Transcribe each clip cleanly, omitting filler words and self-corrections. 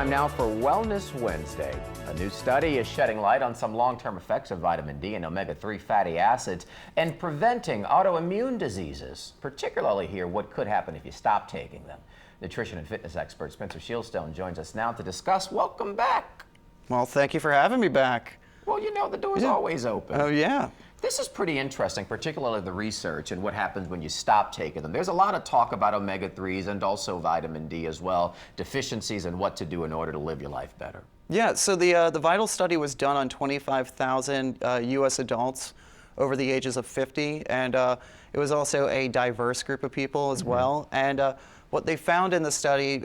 Time now for Wellness Wednesday. A new study is shedding light on some long-term effects of vitamin D and omega-3 fatty acids and preventing autoimmune diseases, particularly here what could happen if you stop taking them. Nutrition and fitness expert Spencer Shilstone joins us now to discuss. Welcome back. Well, thank you for having me back. Well, you know, the door's always open. Oh, yeah. This is pretty interesting, particularly the research and what happens when you stop taking them. There's a lot of talk about omega-3s and also vitamin D as well, deficiencies and what to do in order to live your life better. Yeah, so the VITAL study was done on 25,000 U.S. adults over the ages of 50, and it was also a diverse group of people as well. And what they found in the study,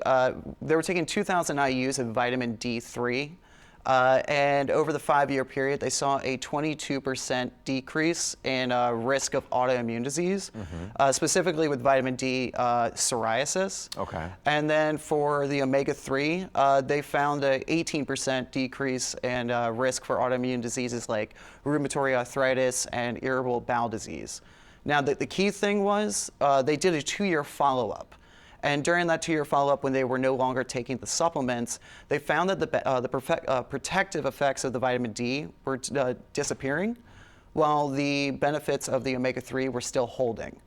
they were taking 2,000 IUs of vitamin D3, and over the 5-year period, they saw a 22% decrease in risk of autoimmune disease, specifically with vitamin D psoriasis. Okay. And then for the omega-3, they found an 18% decrease in risk for autoimmune diseases like rheumatoid arthritis and irritable bowel disease. Now, the key thing was they did a 2-year follow-up. And during that 2-year follow-up, when they were no longer taking the supplements, they found that the protective effects of the vitamin D were disappearing, while the benefits of the omega-3 were still holding.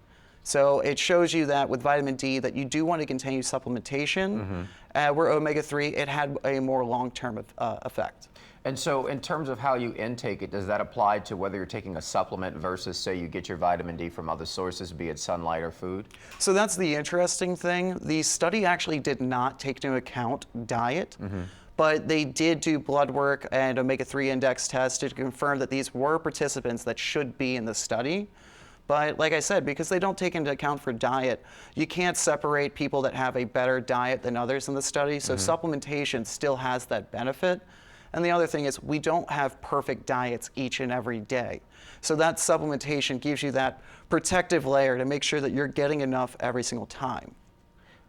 So it shows you that with vitamin D that you do want to continue supplementation, where omega-3, it had a more long-term effect. And so in terms of how you intake it, does that apply to whether you're taking a supplement versus, say, you get your vitamin D from other sources, be it sunlight or food? So that's the interesting thing. The study actually did not take into account diet, but they did do blood work and omega-3 index tests to confirm that these were participants that should be in the study. But like I said, because they don't take into account for diet, you can't separate people that have a better diet than others in the study. So supplementation still has that benefit. And the other thing is we don't have perfect diets each and every day. So that supplementation gives you that protective layer to make sure that you're getting enough every single time.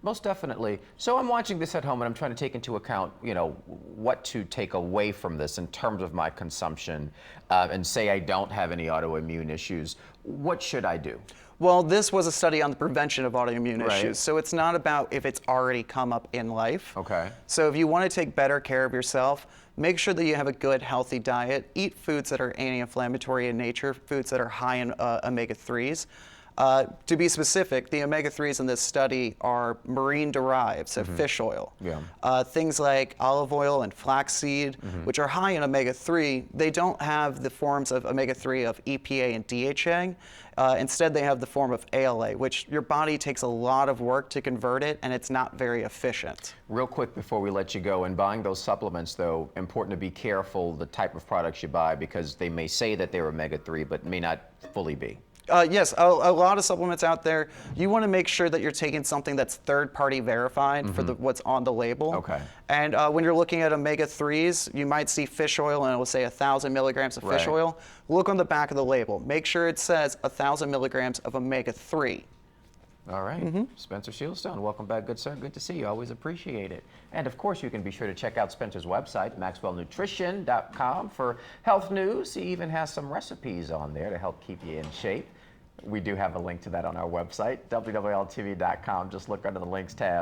Most definitely. So I'm watching this at home and I'm trying to take into account, you know, what to take away from this in terms of my consumption, and say I don't have any autoimmune issues. What should I do? Well, this was a study on the prevention of autoimmune issues. So it's not about if it's already come up in life. Okay. So if you want to take better care of yourself, make sure that you have a good, healthy diet. Eat foods that are anti-inflammatory in nature, foods that are high in omega-3s. To be specific, the omega-3s in this study are marine-derived, so fish oil. Things like olive oil and flaxseed, which are high in omega-3, they don't have the forms of omega-3 of EPA and DHA. Instead, they have the form of ALA, which your body takes a lot of work to convert it, and it's not very efficient. Real quick before we let you go, in buying those supplements, though, important to be careful the type of products you buy because they may say that they're omega-3, but may not fully be. Yes, a lot of supplements out there, you want to make sure that you're taking something that's third-party verified for what's on the label. Okay. And when you're looking at omega-3s, you might see fish oil and it will say 1,000 milligrams of fish oil. Look on the back of the label. Make sure it says 1,000 milligrams of omega-3. All right. Spencer Shilstone, welcome back, good sir. Good to see you. Always appreciate it. And of course, you can be sure to check out Spencer's website, maxwellnutrition.com, for health news. He even has some recipes on there to help keep you in shape. We do have a link to that on our website, WWLTV.com. Just look under the links tab.